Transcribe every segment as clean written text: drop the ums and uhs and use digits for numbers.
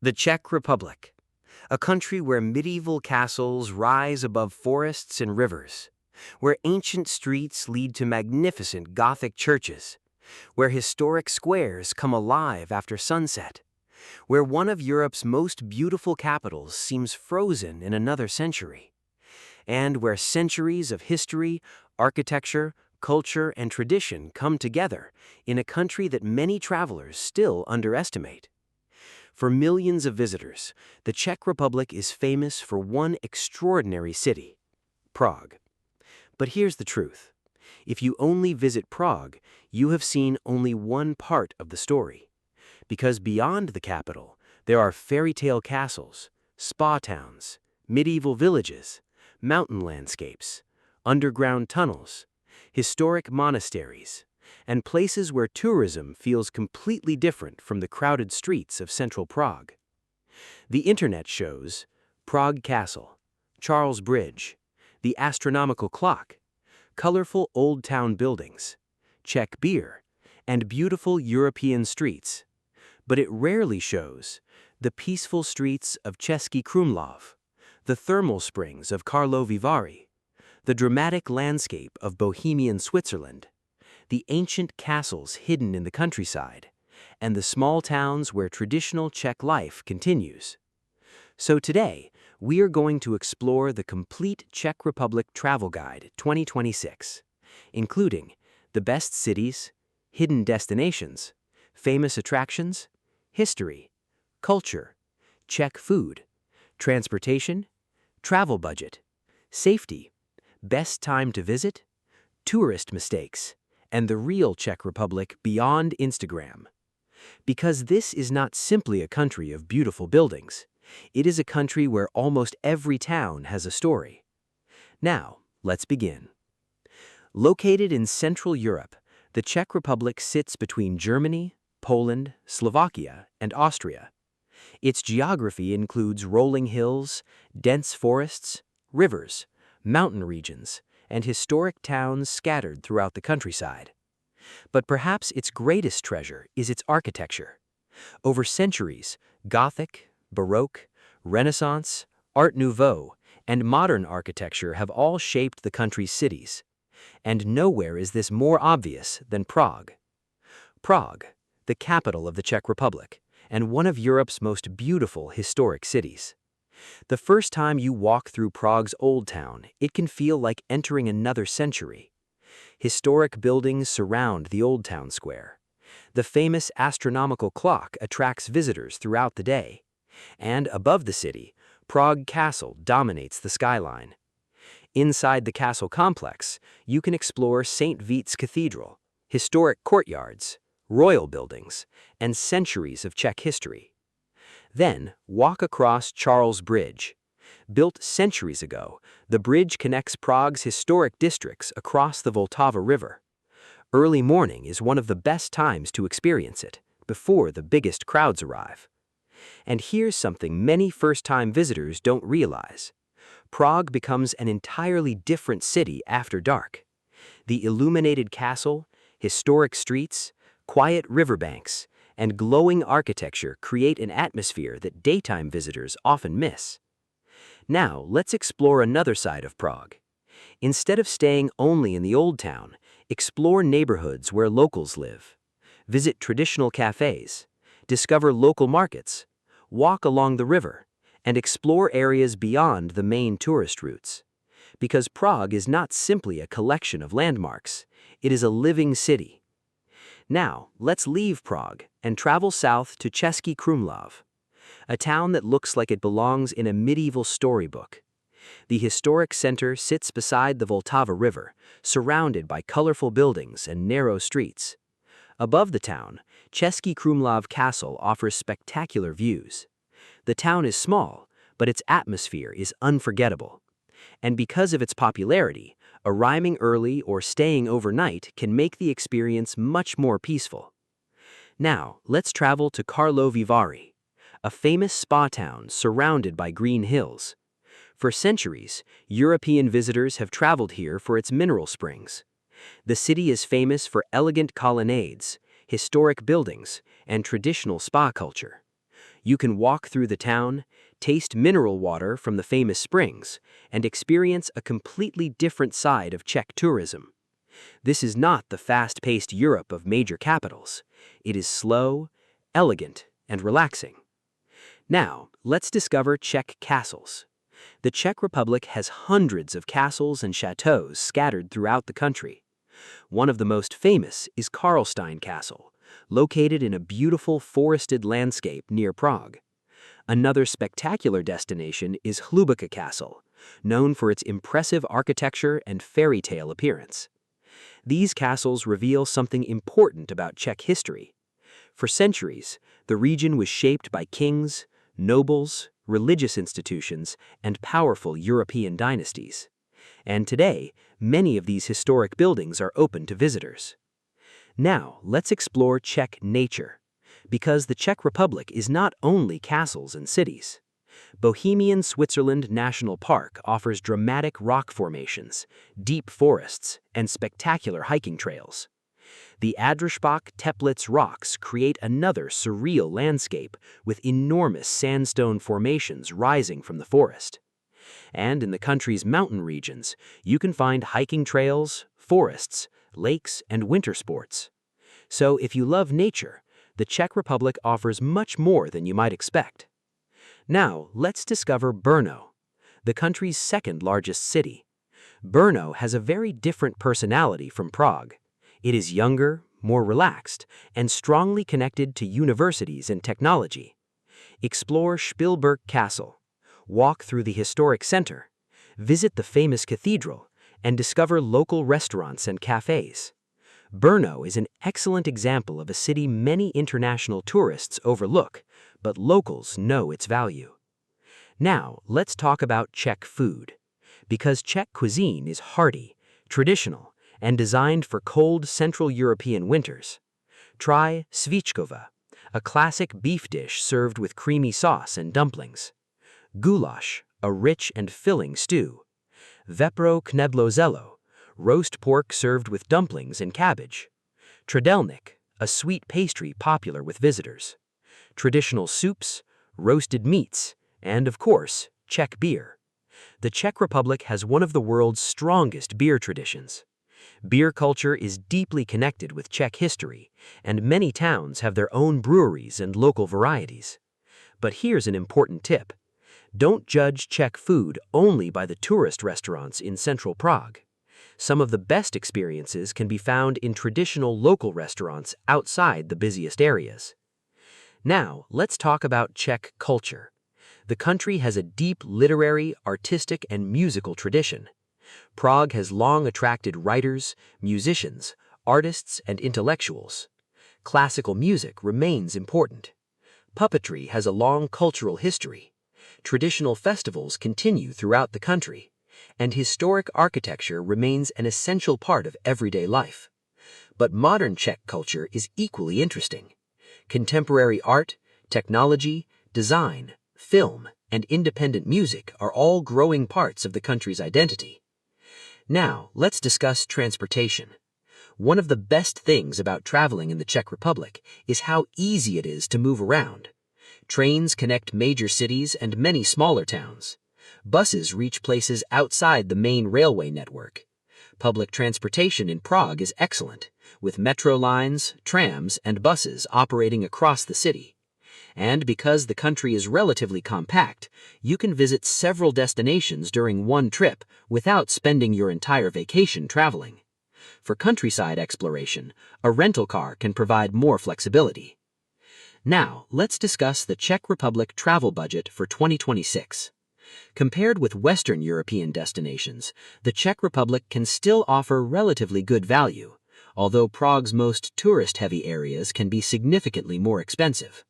The Czech Republic, a country where medieval castles rise above forests and rivers, where ancient streets lead to magnificent Gothic churches, where historic squares come alive after sunset, where one of Europe's most beautiful capitals seems frozen in another century, and where centuries of history, architecture, culture, and tradition come together in a country that many travelers still underestimate. For millions of visitors, the Czech Republic is famous for one extraordinary city, Prague. But here's the truth. If you only visit Prague, you have seen only one part of the story. Because beyond the capital, there are fairy tale castles, spa towns, medieval villages, mountain landscapes, underground tunnels, historic monasteries, and places where tourism feels completely different from the crowded streets of central Prague. The internet shows Prague Castle, Charles Bridge, the astronomical clock, colorful old town buildings, Czech beer, and beautiful European streets. But it rarely shows the peaceful streets of Český Krumlov, the thermal springs of Karlovy Vary, the dramatic landscape of Bohemian Switzerland, the ancient castles hidden in the countryside, and the small towns where traditional Czech life continues. So today, we are going to explore the complete Czech Republic Travel Guide 2026, including the best cities, hidden destinations, famous attractions, history, culture, Czech food, transportation, travel budget, safety, best time to visit, tourist mistakes, and the real Czech Republic beyond Instagram. Because this is not simply a country of beautiful buildings, it is a country where almost every town has a story. Now, let's begin. Located in Central Europe, the Czech Republic sits between Germany, Poland, Slovakia, and Austria. Its geography includes rolling hills, dense forests, rivers, mountain regions, and historic towns scattered throughout the countryside. But perhaps its greatest treasure is its architecture. Over centuries, Gothic, Baroque, Renaissance, Art Nouveau, and modern architecture have all shaped the country's cities. And nowhere is this more obvious than Prague. Prague, the capital of the Czech Republic, and one of Europe's most beautiful historic cities. The first time you walk through Prague's Old Town, it can feel like entering another century. Historic buildings surround the Old Town Square. The famous astronomical clock attracts visitors throughout the day. And above the city, Prague Castle dominates the skyline. Inside the castle complex, you can explore St. Vít's Cathedral, historic courtyards, royal buildings, and centuries of Czech history. Then, walk across Charles Bridge. Built centuries ago, the bridge connects Prague's historic districts across the Vltava River. Early morning is one of the best times to experience it, before the biggest crowds arrive. And here's something many first-time visitors don't realize. Prague becomes an entirely different city after dark. The illuminated castle, historic streets, quiet riverbanks, and glowing architecture create an atmosphere that daytime visitors often miss. Now, let's explore another side of Prague. Instead of staying only in the old town, explore neighborhoods where locals live. Visit traditional cafes, discover local markets, walk along the river, and explore areas beyond the main tourist routes. Because Prague is not simply a collection of landmarks, it is a living city. Now, let's leave Prague and travel south to Český Krumlov, a town that looks like it belongs in a medieval storybook. The historic center sits beside the Vltava River, surrounded by colorful buildings and narrow streets. Above the town, Český Krumlov Castle offers spectacular views. The town is small, but its atmosphere is unforgettable. And because of its popularity, arriving early or staying overnight can make the experience much more peaceful. Now, let's travel to Karlovy Vary, a famous spa town surrounded by green hills. For centuries, European visitors have traveled here for its mineral springs. The city is famous for elegant colonnades, historic buildings, and traditional spa culture. You can walk through the town, taste mineral water from the famous springs, and experience a completely different side of Czech tourism. This is not the fast-paced Europe of major capitals. It is slow, elegant, and relaxing. Now, let's discover Czech castles. The Czech Republic has hundreds of castles and chateaux scattered throughout the country. One of the most famous is Karlstein Castle, located in a beautiful forested landscape near Prague. Another spectacular destination is Hluboká Castle, known for its impressive architecture and fairy tale appearance. These castles reveal something important about Czech history. For centuries, the region was shaped by kings, nobles, religious institutions, and powerful European dynasties. And today, many of these historic buildings are open to visitors. Now, let's explore Czech nature, because the Czech Republic is not only castles and cities. Bohemian Switzerland National Park offers dramatic rock formations, deep forests, and spectacular hiking trails. The Adrischbach-Teplitz rocks create another surreal landscape with enormous sandstone formations rising from the forest. And in the country's mountain regions, you can find hiking trails, forests, lakes, and winter sports. So if you love nature, the Czech Republic offers much more than you might expect. Now, let's discover Brno, the country's second-largest city. Brno has a very different personality from Prague. It is younger, more relaxed, and strongly connected to universities and technology. Explore Spielberg Castle, walk through the historic center, visit the famous cathedral, and discover local restaurants and cafes. Brno is an excellent example of a city many international tourists overlook, but locals know its value. Now, let's talk about Czech food, because Czech cuisine is hearty, traditional, and designed for cold Central European winters. Try svíčková, a classic beef dish served with creamy sauce and dumplings. Goulash, a rich and filling stew. Vepro knedlo, roast pork served with dumplings and cabbage. Trdelník, a sweet pastry popular with visitors. Traditional soups, roasted meats, and of course, Czech beer. The Czech Republic has one of the world's strongest beer traditions. Beer culture is deeply connected with Czech history, and many towns have their own breweries and local varieties. But here's an important tip. Don't judge Czech food only by the tourist restaurants in central Prague. Some of the best experiences can be found in traditional local restaurants outside the busiest areas. Now, let's talk about Czech culture. The country has a deep literary, artistic, and musical tradition. Prague has long attracted writers, musicians, artists, and intellectuals. Classical music remains important. Puppetry has a long cultural history. Traditional festivals continue throughout the country, and historic architecture remains an essential part of everyday life. But modern Czech culture is equally interesting. Contemporary art, technology, design, film, and independent music are all growing parts of the country's identity. Now, let's discuss transportation. One of the best things about traveling in the Czech Republic is how easy it is to move around. Trains connect major cities and many smaller towns. Buses reach places outside the main railway network. Public transportation in Prague is excellent, with metro lines, trams, and buses operating across the city. And because the country is relatively compact, you can visit several destinations during one trip without spending your entire vacation traveling. For countryside exploration, a rental car can provide more flexibility. Now, let's discuss the Czech Republic travel budget for 2026. Compared with Western European destinations, the Czech Republic can still offer relatively good value, although Prague's most tourist-heavy areas can be significantly more expensive.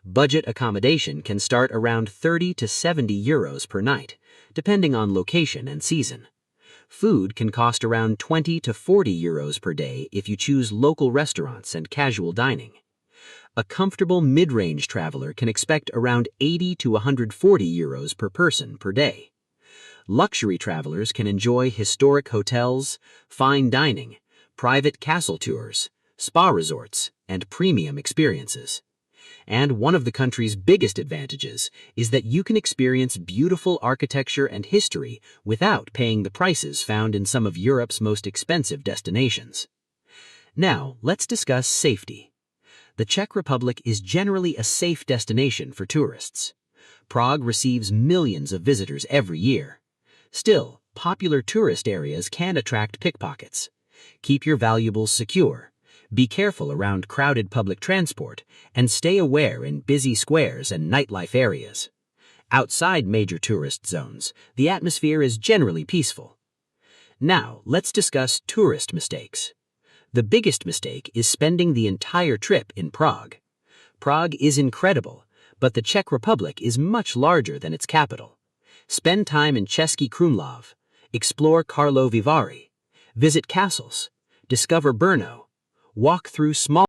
Budget accommodation can start around 30 to 70 euros per night, depending on location and season. Food can cost around 20 to 40 euros per day if you choose local restaurants and casual dining. A comfortable mid-range traveler can expect around 80 to 140 euros per person per day. Luxury travelers can enjoy historic hotels, fine dining, private castle tours, spa resorts, and premium experiences. And one of the country's biggest advantages is that you can experience beautiful architecture and history without paying the prices found in some of Europe's most expensive destinations. Now, let's discuss safety. The Czech Republic is generally a safe destination for tourists. Prague receives millions of visitors every year. Still, popular tourist areas can attract pickpockets. Keep your valuables secure. Be careful around crowded public transport, and stay aware in busy squares and nightlife areas. Outside major tourist zones, the atmosphere is generally peaceful. Now, let's discuss tourist mistakes. The biggest mistake is spending the entire trip in Prague. Prague is incredible, but the Czech Republic is much larger than its capital. Spend time in Český Krumlov, explore Karlovy Vary, visit castles, discover Brno, walk through small